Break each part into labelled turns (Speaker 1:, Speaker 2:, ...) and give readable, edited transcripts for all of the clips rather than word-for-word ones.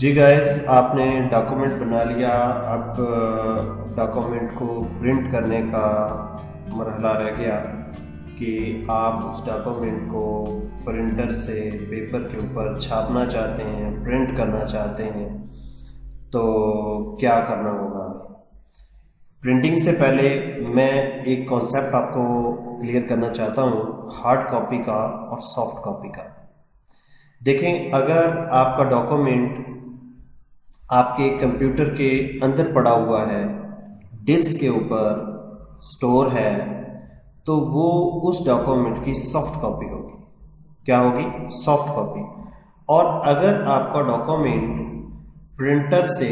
Speaker 1: जी guys, आपने document बना लिया। अब डॉक्यूमेंट को प्रिंट करने का मरहला रह गया कि आप उस डॉक्यूमेंट को प्रिंटर से पेपर के ऊपर छापना चाहते हैं, प्रिंट करना चाहते हैं। तो क्या करना होगा? प्रिंटिंग से पहले मैं एक कॉन्सेप्ट आपको क्लियर करना चाहता हूँ, हार्ड कॉपी का और सॉफ्ट कॉपी का। देखें, अगर आपका डॉक्यूमेंट आपके कंप्यूटर के अंदर पड़ा हुआ है, डिस्क के ऊपर स्टोर है, तो वो उस डॉक्यूमेंट की सॉफ्ट कॉपी होगी। क्या होगी? Soft copy. और अगर आपका डॉक्यूमेंट प्रिंटर से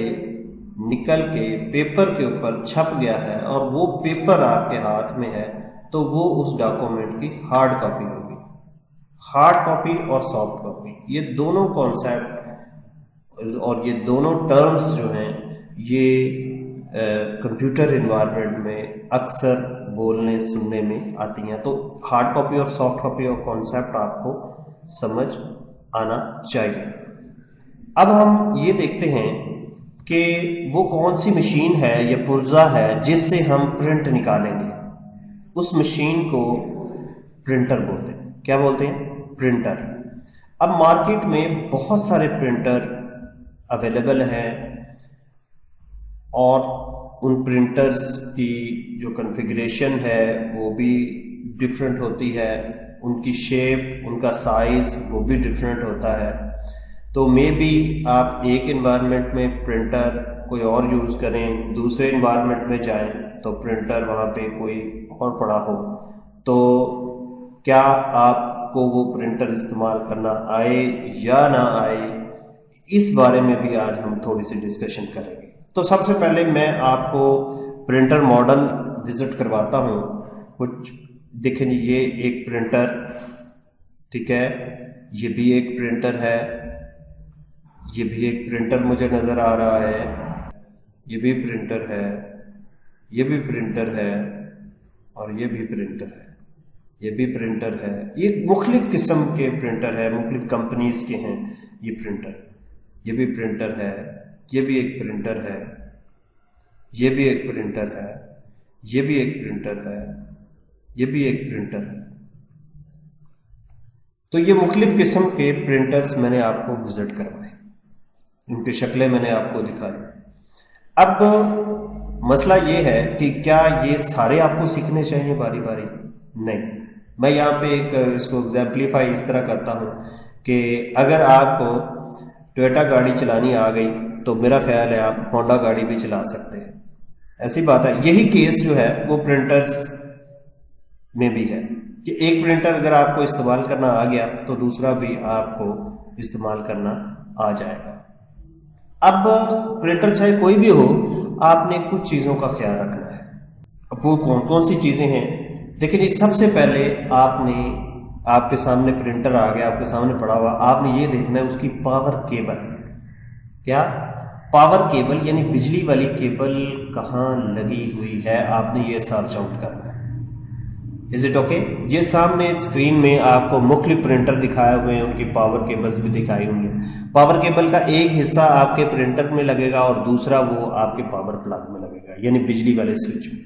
Speaker 1: निकल के पेपर के ऊपर छप गया है और वो पेपर आपके हाथ में है, तो वो उस डॉक्यूमेंट की हार्ड कॉपी होगी। हार्ड कॉपी और सॉफ्ट कॉपी, ये दोनों कॉन्सेप्ट और ये दोनों टर्म्स जो हैं, ये कंप्यूटर इन्वायरमेंट में अक्सर बोलने सुनने में आती हैं। तो हार्ड कॉपी और सॉफ्ट कॉपी और कॉन्सेप्ट आपको समझ आना चाहिए। अब हम ये देखते हैं कि वो कौन सी मशीन है या पुर्जा है जिससे हम प्रिंट निकालेंगे। उस मशीन को प्रिंटर बोलते हैं। क्या बोलते हैं? प्रिंटर। अब मार्केट में बहुत सारे प्रिंटर अवेलेबल हैं और उन प्रिंटर्स की जो कॉन्फ़िगरेशन है वो भी डिफरेंट होती है, उनकी शेप, उनका साइज़ वो भी डिफरेंट होता है। तो मे बी आप एक इन्वायरमेंट में प्रिंटर कोई और यूज़ करें, दूसरे इन्वायरमेंट में जाएं तो प्रिंटर वहाँ पे कोई और पड़ा हो। तो क्या आपको वो प्रिंटर इस्तेमाल करना आए या ना आए, इस बारे में भी आज हम थोड़ी सी डिस्कशन करेंगे। तो सबसे पहले मैं आपको प्रिंटर मॉडल विजिट करवाता हूँ कुछ। देखें, ये एक प्रिंटर, ठीक है, ये भी एक प्रिंटर है, ये भी एक प्रिंटर मुझे नज़र आ रहा है, ये भी प्रिंटर है, ये भी प्रिंटर है और ये भी प्रिंटर है, ये भी प्रिंटर है। ये मुख्तलिफ किस्म के प्रिंटर है, मुख्तलिफ कंपनीज के हैं ये प्रिंटर। ये भी प्रिंटर है, ये भी एक प्रिंटर है, ये भी एक प्रिंटर है, ये भी एक प्रिंटर है, ये भी एक प्रिंटर है। तो ये मुख्तलिफ किस्म के प्रिंटर्स मैंने आपको विजिट करवाए, उनकी शक्लें मैंने आपको दिखाई। अब मसला ये है कि क्या ये सारे आपको सीखने चाहिए बारी बारी? नहीं। मैं यहाँ पे एक इसको एग्जाम्पलीफाई इस तरह करता हूँ कि अगर आपको टोयोटा गाड़ी चलानी आ गई तो मेरा ख्याल है आप होंडा गाड़ी भी चला सकते हैं। ऐसी बात है। यही केस जो है वो प्रिंटर्स में भी है कि एक प्रिंटर अगर आपको इस्तेमाल करना आ गया तो दूसरा भी आपको इस्तेमाल करना आ जाएगा। अब प्रिंटर चाहे कोई भी हो, आपने कुछ चीज़ों का ख्याल रखना है। अब वो कौन कौन सी चीज़ें हैं? देखिए, सबसे पहले आपने, आपके सामने प्रिंटर आ गया, आपके सामने पड़ा हुआ, आपने ये देखना है उसकी पावर केबल। क्या? पावर केबल यानी बिजली वाली केबल कहाँ लगी हुई है, आपने ये सर्च आउट करना है। Is it okay? ये सामने स्क्रीन में आपको मुख्तलिफ प्रिंटर दिखाए हुए हैं, उनकी पावर केबल्स भी दिखाई हुई हैं। पावर केबल का एक हिस्सा आपके प्रिंटर में लगेगा और दूसरा वो आपके पावर प्लग में लगेगा, यानी बिजली वाले स्विच में।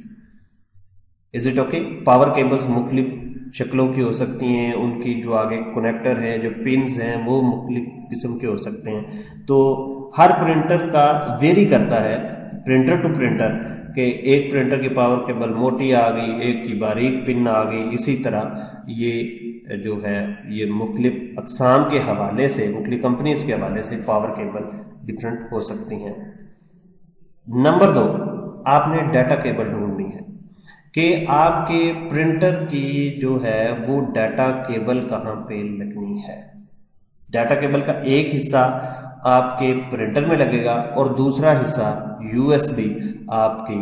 Speaker 1: Is it okay? Power cables मुख्तलिफ शक्लों की हो सकती हैं, उनकी जो आगे कनेक्टर हैं, जो पिन्स हैं, वो मुख्तलिफ किस्म के हो सकते हैं। तो हर प्रिंटर का वेरी करता है प्रिंटर टू प्रिंटर कि एक प्रिंटर की पावर केबल मोटी आ गई, एक की बारीक पिन आ गई। इसी तरह ये जो है ये मुख्तलिफ अक़साम के हवाले से, मुख्तलिफ कंपनीज के हवाले से पावर केबल डिफरेंट हो सकती हैं। नंबर 2, आपने डाटा केबल ढूंढनी है कि आपके प्रिंटर की जो है वो डाटा केबल कहाँ पे लगनी है। डाटा केबल का एक हिस्सा आपके प्रिंटर में लगेगा और दूसरा हिस्सा यूएसबी आपकी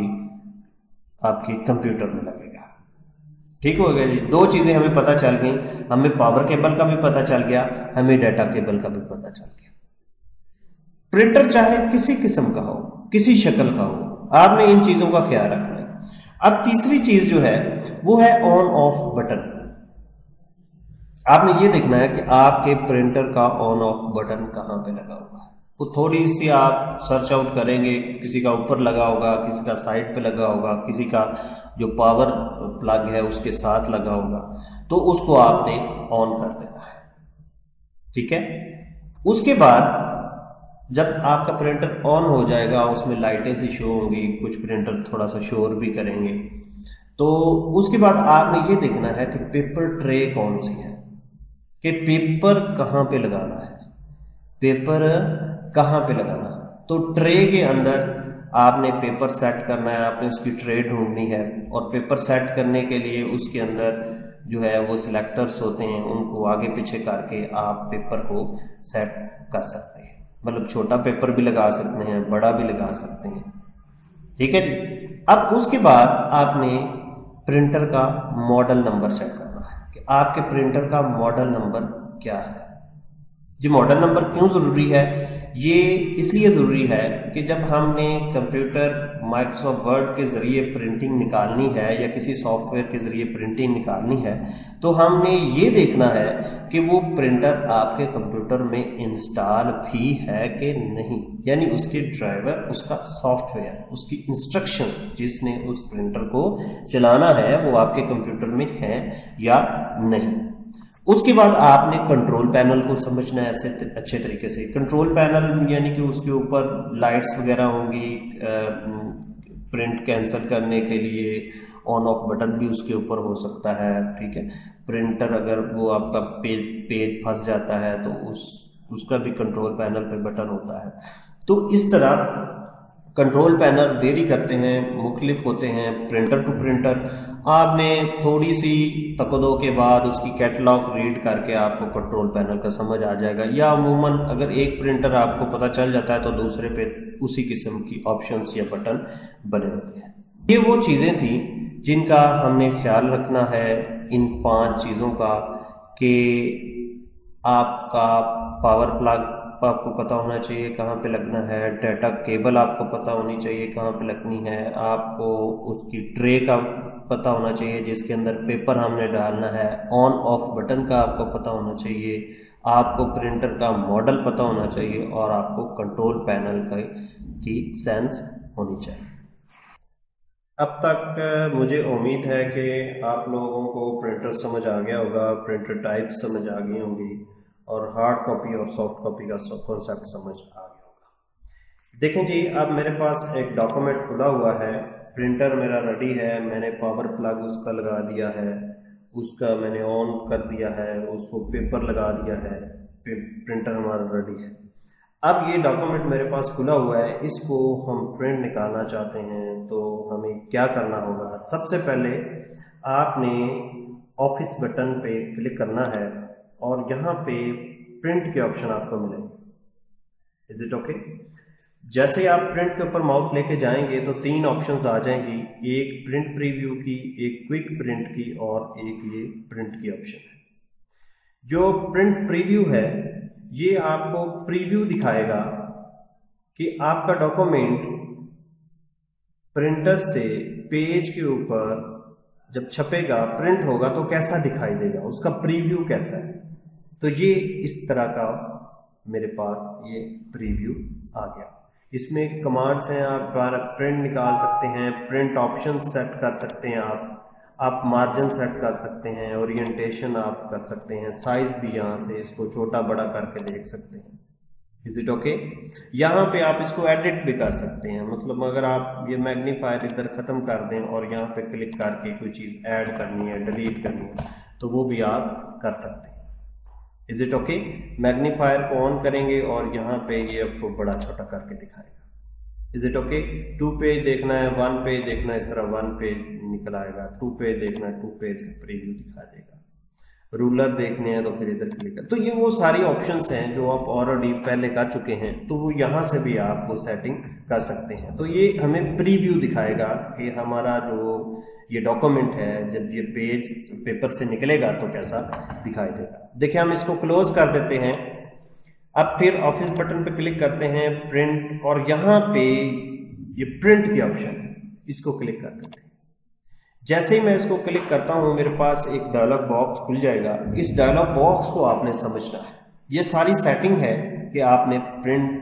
Speaker 1: कंप्यूटर में लगेगा। ठीक हो गया जी? दो चीजें हमें पता चल गई, हमें पावर केबल का भी पता चल गया, हमें डाटा केबल का भी पता चल गया। प्रिंटर चाहे किसी किस्म का हो, किसी शक्ल का हो, आपने इन चीजों का ख्याल रखना है। अब तीसरी चीज जो है वो है ऑन ऑफ बटन। आपने ये देखना है कि आपके प्रिंटर का ऑन ऑफ बटन कहाँ पे लगा हुआ है, वो थोड़ी सी आप सर्च आउट करेंगे, किसी का ऊपर लगा होगा, किसी का साइड पे लगा होगा, किसी का जो पावर प्लग है उसके साथ लगा होगा, तो उसको आपने ऑन कर देना है। ठीक है, उसके बाद जब आपका प्रिंटर ऑन हो जाएगा, उसमें लाइटें सी शो होंगी, कुछ प्रिंटर थोड़ा सा शोर भी करेंगे, तो उसके बाद आपने ये देखना है कि पेपर ट्रे कौन सी है, कि पेपर कहाँ पे लगाना है, पेपर कहाँ पे लगाना है। तो ट्रे के अंदर आपने पेपर सेट करना है, आपने उसकी ट्रे ढूंढनी है, और पेपर सेट करने के लिए उसके अंदर जो है वो सिलेक्टर्स होते हैं, उनको आगे पीछे करके आप पेपर को सेट कर सकते हैं। मतलब छोटा पेपर भी लगा सकते हैं, बड़ा भी लगा सकते हैं। ठीक है जी। अब उसके बाद आपने प्रिंटर का मॉडल नंबर चेक करना है कि आपके प्रिंटर का मॉडल नंबर क्या है। जी, मॉडल नंबर क्यों ज़रूरी है? ये इसलिए ज़रूरी है कि जब हमने कंप्यूटर माइक्रोसॉफ्ट वर्ड के ज़रिए प्रिंटिंग निकालनी है या किसी सॉफ्टवेयर के ज़रिए प्रिंटिंग निकालनी है, तो हमने ये देखना है कि वो प्रिंटर आपके कंप्यूटर में इंस्टॉल भी है कि नहीं, यानी उसके ड्राइवर, उसका सॉफ्टवेयर, उसकी इंस्ट्रक्शंस जिसने उस प्रिंटर को चलाना है वो आपके कंप्यूटर में है या नहीं। उसके बाद आपने कंट्रोल पैनल को समझना है ऐसे अच्छे तरीके से। कंट्रोल पैनल यानी कि उसके ऊपर लाइट्स वगैरह होंगी, प्रिंट कैंसिल करने के लिए ऑन ऑफ बटन भी उसके ऊपर हो सकता है। ठीक है, प्रिंटर अगर वो आपका पेज फंस जाता है तो उसका भी कंट्रोल पैनल पे बटन होता है। तो इस तरह कंट्रोल पैनल वेरी करते हैं, मुख्तलिफ होते हैं प्रिंटर टू प्रिंटर। आपने थोड़ी सी तकदो के बाद उसकी कैटलॉग रीड करके आपको कंट्रोल पैनल का समझ आ जाएगा, या अमूमन अगर एक प्रिंटर आपको पता चल जाता है तो दूसरे पे उसी किस्म की ऑप्शंस या बटन बने होते हैं। ये वो चीज़ें थी जिनका हमने ख्याल रखना है, इन 5 चीज़ों का, कि आपका पावर प्लग आपको पता होना चाहिए कहाँ पे लगना है, डाटा केबल आपको पता होनी चाहिए कहाँ पे लगनी है, आपको उसकी ट्रे का पता होना चाहिए जिसके अंदर पेपर हमने डालना है, ऑन ऑफ बटन का आपको पता होना चाहिए, आपको प्रिंटर का मॉडल पता होना चाहिए, और आपको कंट्रोल पैनल की सेंस होनी चाहिए। अब तक मुझे उम्मीद है कि आप लोगों को प्रिंटर समझ आ गया होगा, प्रिंटर टाइप समझ आ गई होंगी, और हार्ड कॉपी और सॉफ्ट कॉपी का कॉन्सेप्ट समझ आ गया होगा। देखें जी, अब मेरे पास एक डॉक्यूमेंट खुला हुआ है, प्रिंटर मेरा रेडी है, मैंने पावर प्लग उसका लगा दिया है, उसका मैंने ऑन कर दिया है, उसको पेपर लगा दिया है, प्रिंटर हमारा रेडी है। अब ये डॉक्यूमेंट मेरे पास खुला हुआ है, इसको हम प्रिंट निकालना चाहते हैं, तो हमें क्या करना होगा? सबसे पहले आपने ऑफिस बटन पे क्लिक करना है, और यहाँ पे प्रिंट के ऑप्शन आपको मिलेंगे। Is it okay? जैसे आप प्रिंट के ऊपर माउस लेके जाएंगे तो 3 ऑप्शंस आ जाएंगी, एक प्रिंट प्रीव्यू की, एक क्विक प्रिंट की, और एक ये प्रिंट की ऑप्शन है। जो प्रिंट प्रीव्यू है ये आपको प्रीव्यू दिखाएगा कि आपका डॉक्यूमेंट प्रिंटर से पेज के ऊपर जब छपेगा, प्रिंट होगा तो कैसा दिखाई देगा, उसका प्रीव्यू कैसा है। तो ये इस तरह का मेरे पास ये प्रीव्यू आ गया। इसमें कमांड्स हैं, आप प्रिंट निकाल सकते हैं, प्रिंट ऑप्शन सेट कर सकते हैं, आप मार्जिन सेट कर सकते हैं, ओरिएंटेशन आप कर सकते हैं, साइज भी यहाँ से इसको छोटा बड़ा करके देख सकते हैं। Is it okay? यहाँ पे आप इसको एडिट भी कर सकते हैं, मतलब अगर आप ये मैग्नीफायर इधर ख़त्म कर दें और यहाँ पे क्लिक करके कोई चीज़ ऐड करनी है, डिलीट करनी है, तो वो भी आप कर सकते हैं। Is it okay? मैग्नीफायर को ऑन करेंगे और यहाँ पे ये आपको बड़ा छोटा करके दिखाएगा। Is it okay? 2 पेज देखना है, 1 पेज देखना है, इस तरह 1 पेज निकल आएगा, 2 पेज देखना है, 2 पेज प्रीव्यू दिखा देगा, रूलर देखने हैं तो फिर इधर क्लिक कर। तो ये वो सारी ऑप्शंस हैं जो आप ऑलरेडी पहले कर चुके हैं, तो वो यहाँ से भी आप वो सेटिंग कर सकते हैं। तो ये हमें प्रीव्यू दिखाएगा कि हमारा जो ये डॉक्यूमेंट है जब ये पेज पेपर से निकलेगा तो कैसा दिखाई देगा। देखिए, हम इसको क्लोज कर देते हैं। अब फिर ऑफिस बटन पे क्लिक करते हैं, प्रिंट, और यहाँ पे ये प्रिंट की ऑप्शन है, इसको क्लिक कर देते हैं। जैसे ही मैं इसको क्लिक करता हूँ मेरे पास एक डायलॉग बॉक्स खुल जाएगा। इस डायलॉग बॉक्स को आपने समझना है। ये सारी सेटिंग है कि आपने प्रिंट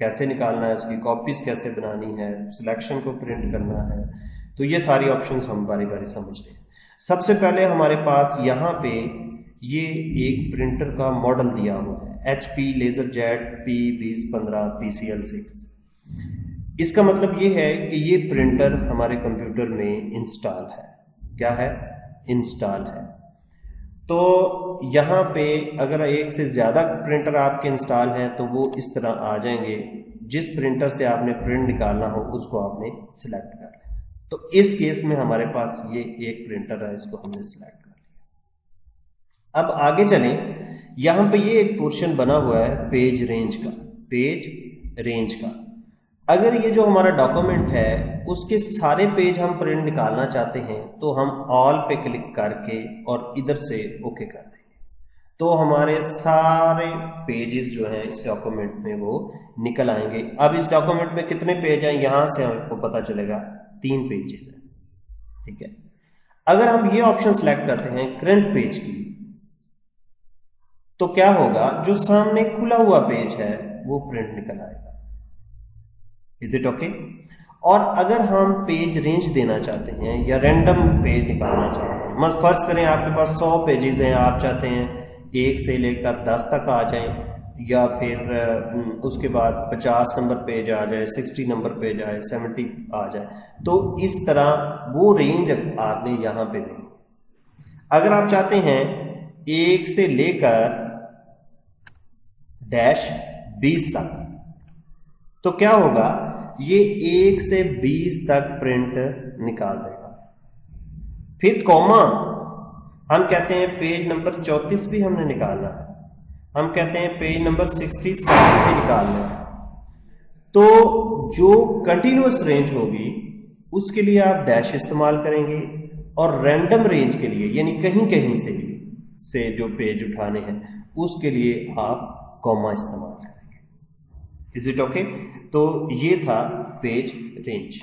Speaker 1: कैसे निकालना है, उसकी कॉपीज कैसे बनानी है, सिलेक्शन को प्रिंट करना है। तो ये सारी ऑप्शंस हम बारी बारी समझ रहे हैं। सबसे पहले हमारे पास यहाँ पे ये एक प्रिंटर का मॉडल दिया हुआ है HP LaserJet P2015 PCL6। इसका मतलब ये है कि ये प्रिंटर हमारे कंप्यूटर में इंस्टॉल है। क्या है? इंस्टॉल है। तो यहाँ पे अगर एक से ज़्यादा प्रिंटर आपके इंस्टॉल हैं तो वो इस तरह आ जाएंगे। जिस प्रिंटर से आपने प्रिंट निकालना हो उसको आपने सिलेक्ट कर लेना। तो इस केस में हमारे पास ये एक प्रिंटर है, इसको हमने सिलेक्ट कर लिया। अब आगे चलें। यहाँ पे ये एक पोर्शन बना हुआ है पेज रेंज का। पेज रेंज का अगर ये जो हमारा डॉक्यूमेंट है उसके सारे पेज हम प्रिंट निकालना चाहते हैं तो हम ऑल पे क्लिक करके और इधर से ओके कर देंगे, तो हमारे सारे पेजेस जो हैं इस डॉक्यूमेंट में वो निकल आएंगे। अब इस डॉक्यूमेंट में कितने पेज हैं यहां से हमको पता चलेगा, 3 पेजेस हैं। ठीक है। अगर हम ये ऑप्शन सेलेक्ट करते हैं करंट पेज की, तो क्या होगा, जो सामने खुला हुआ पेज है वो प्रिंट निकल आएगा। Is it okay? और अगर हम पेज रेंज देना चाहते हैं या रैंडम पेज निकालना चाहते हैं, मत फर्ज करें आपके पास 100 पेजेस हैं, आप चाहते हैं 1 से लेकर 10 तक आ जाएं या फिर उसके बाद 50 नंबर पेज आ जाए, 60 नंबर पेज आए, 70 आ जाए, तो इस तरह वो रेंज आपने यहां पे देनी। अगर आप चाहते हैं 1 से लेकर -20 तक, तो क्या होगा, ये 1 से 20 तक प्रिंट निकाल देगा। फिर कॉमा, हम कहते हैं पेज नंबर 34 भी हमने निकालना है, हम कहते हैं पेज नंबर 67 भी निकालना है। तो जो कंटिन्यूअस रेंज होगी उसके लिए आप डैश इस्तेमाल करेंगे, और रैंडम रेंज के लिए यानी कहीं कहीं से जो पेज उठाने हैं उसके लिए आप कॉमा इस्तेमाल करेंगे। Is it okay? तो ये था पेज रेंज।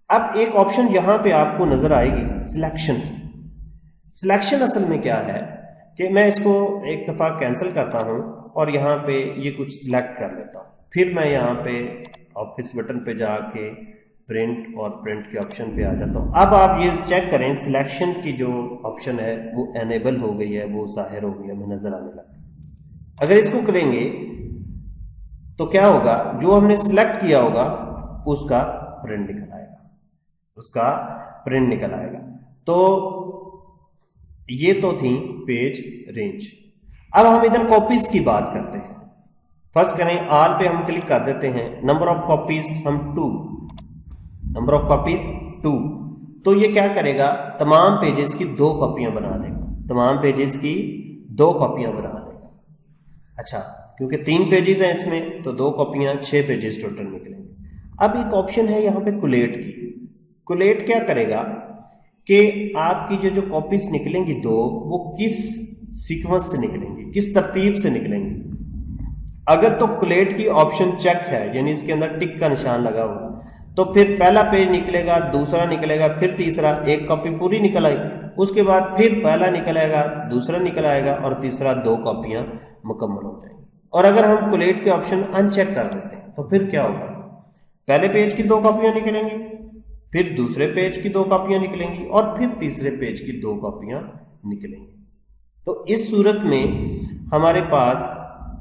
Speaker 1: अब एक ऑप्शन यहां पे आपको नजर आएगी, सिलेक्शन। सिलेक्शन असल में क्या है कि मैं इसको एक दफा कैंसिल करता हूं और यहां पे ये कुछ सिलेक्ट कर लेता हूं, फिर मैं यहां पे ऑफिस बटन पे जाके प्रिंट और प्रिंट के ऑप्शन पे आ जाता हूं। अब आप ये चेक करें, सिलेक्शन की जो ऑप्शन है वो एनेबल हो गई है, वो जाहिर हो गई है, हमें नजर आने लगा। अगर इसको करेंगे तो क्या होगा, जो हमने सिलेक्ट किया होगा उसका प्रिंट निकल आएगा, उसका प्रिंट निकल आएगा। तो ये तो थी पेज रेंज। अब हम इधर कॉपीज की बात करते हैं। फर्स्ट करें ऑल पे हम क्लिक कर देते हैं, नंबर ऑफ कॉपीज हम 2, नंबर ऑफ कॉपीज 2। तो ये क्या करेगा, तमाम पेजेस की 2 कॉपियां बना देगा, तमाम पेजेस की 2 कॉपियां बना देगा। अच्छा, क्योंकि 3 पेजेस हैं इसमें तो 2 कॉपियां 6 पेजेस टोटल निकलेंगे। अब एक ऑप्शन है यहाँ पे कोलेट की। कोलेट क्या करेगा कि आपकी जो कॉपीज निकलेंगी 2, वो किस सीक्वेंस से निकलेंगी, किस तरतीब से निकलेंगी। अगर तो कोलेट की ऑप्शन चेक है, यानी इसके अंदर टिक का निशान लगा हुआ, तो फिर पहला पेज निकलेगा, दूसरा निकलेगा, फिर तीसरा, एक कॉपी पूरी निकल आई, उसके बाद फिर पहला निकलेगा, दूसरा निकल आएगा और तीसरा, 2 कॉपियां मुकम्मल हो जाएंगी। और अगर हम कोलेट के ऑप्शन अनचेक कर देते हैं तो फिर क्या होगा, पहले पेज की 2 कॉपियां निकलेंगी, फिर दूसरे पेज की 2 कॉपियां निकलेंगी और फिर तीसरे पेज की 2 कॉपियां निकलेंगी। तो इस सूरत में हमारे पास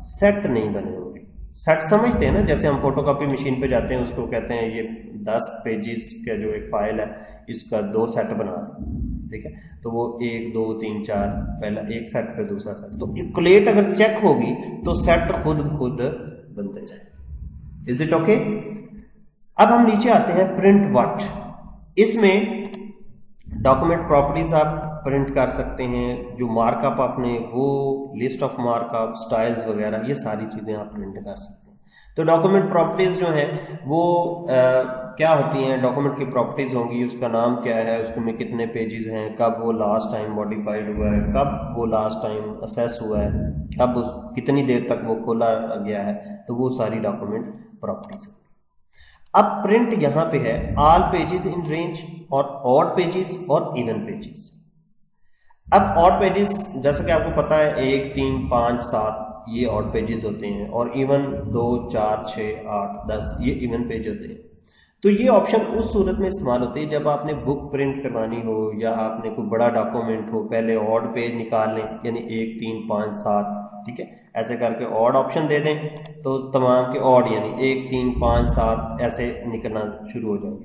Speaker 1: सेट नहीं बने होंगे। सेट समझते हैं ना, जैसे हम फोटोकॉपी मशीन पे जाते हैं, उसको कहते हैं ये 10 पेजेस का जो एक फाइल है इसका 2 सेट बना दो, ठीक है। तो वो 1 2 3 4 पहला एक सेट पे दूसरा सेट, तो कोलेट अगर चेक होगी तो सेट खुद बनते जाए। Is it okay? अब हम नीचे आते हैं प्रिंट व्हाट। इसमें डॉक्यूमेंट प्रॉपर्टीज आप प्रिंट कर सकते हैं, जो मार्कअप आपने, वो लिस्ट ऑफ मार्कअप, स्टाइल्स वगैरह, ये सारी चीजें आप प्रिंट कर सकते हैं। तो डॉक्यूमेंट प्रॉपर्टीज जो है वो क्या होती हैं, डॉक्यूमेंट की प्रॉपर्टीज होंगी, उसका नाम क्या है, उसमें कितने पेजेस हैं, कब वो लास्ट टाइम मॉडिफाइड हुआ है, कब वो लास्ट टाइम असेस हुआ है, कब उस कितनी देर तक वो खोला गया है, तो वो सारी डॉक्यूमेंट प्रॉपर्टीज। अब प्रिंट यहां पे है ऑल पेजेस इन रेंज और ऑड पेजेस और इवन पेजेस। अब ऑड पेजेस जैसा कि आपको पता है 1 3 5 7 ये ऑड पेजेस होते हैं, और इवन 2, 4, 6, 8, 10 ये इवन पेज होते हैं। तो ये ऑप्शन उस सूरत में इस्तेमाल होती है जब आपने बुक प्रिंट करवानी हो या आपने कोई बड़ा डॉक्यूमेंट हो, पहले ऑड पेज निकाल लें, यानी 1, 3, 5, 7, ठीक है, ऐसे करके ऑड ऑप्शन दे दें तो तमाम के ऑड यानी 1, 3, 5, 7 ऐसे निकलना शुरू हो जाएंगे,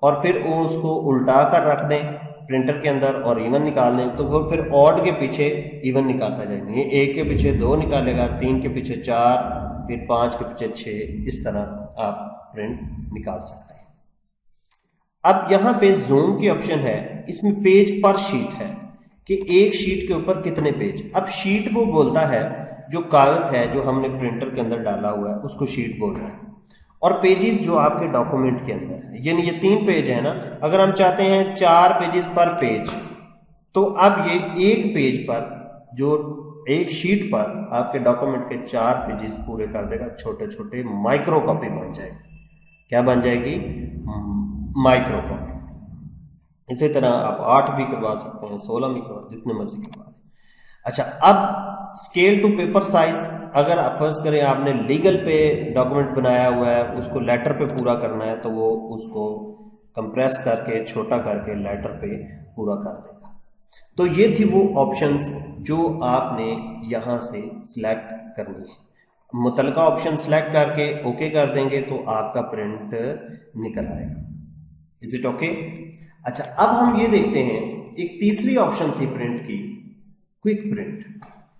Speaker 1: और फिर वो उसको उल्टा कर रख दें प्रिंटर के अंदर और इवन निकाल दें, तो वो फिर ऑड के पीछे इवन निकालता जाएगा। 1 के पीछे 2 निकालेगा, 3 के पीछे 4, फिर 5 के पीछे 6, इस तरह आप प्रिंट निकाल सकते हैं। अब यहाँ पे जूम की ऑप्शन है, इसमें पेज पर शीट है कि एक शीट के ऊपर कितने पेज। अब शीट वो बोलता है जो कागज है जो हमने प्रिंटर के अंदर डाला हुआ है उसको शीट बोल रहा है, और पेजेस जो आपके डॉक्यूमेंट के अंदर है, यानी ये 3 पेज है ना, अगर हम चाहते हैं 4 पेजेस पर पेज, तो अब ये एक पेज पर जो एक शीट पर आपके डॉक्यूमेंट के 4 पेजेस पूरे कर देगा, छोटे छोटे माइक्रो कॉपी बन जाएगी। क्या बन जाएगी? Micro copy. इसी तरह आप 8 भी करवा सकते हैं, 16 भी करवा, जितने मर्जी करवा लें। अच्छा, अब स्केल टू पेपर साइज, अगर आप फर्ज करें आपने लीगल पे डॉक्यूमेंट बनाया हुआ है, उसको लेटर पे पूरा करना है, तो वो उसको कंप्रेस करके छोटा करके लेटर पे पूरा कर देगा। तो ये थी वो ऑप्शंस जो आपने यहाँ से सिलेक्ट करनी है। मुतलका ऑप्शन सिलेक्ट करके ओके कर देंगे तो आपका प्रिंट निकल आएगा। Is it okay? अच्छा, अब हम ये देखते हैं, एक तीसरी ऑप्शन थी प्रिंट की, क्विक प्रिंट।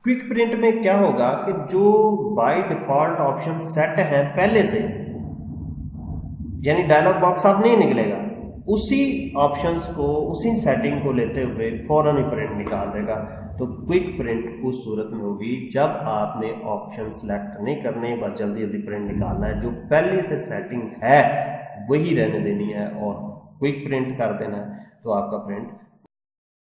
Speaker 1: क्विक प्रिंट में क्या होगा कि जो बाय डिफॉल्ट ऑप्शन सेट है पहले से, यानी डायलॉग बॉक्स अब नहीं निकलेगा, उसी ऑप्शंस को, उसी सेटिंग को लेते हुए फौरन ही प्रिंट निकाल देगा। तो क्विक प्रिंट उस सूरत में होगी जब आपने ऑप्शन सेलेक्ट नहीं करने, बस जल्दी जल्दी प्रिंट निकालना है, जो पहले से सेटिंग है वही रहने देनी है और क्विक प्रिंट कर देना है, तो आपका प्रिंट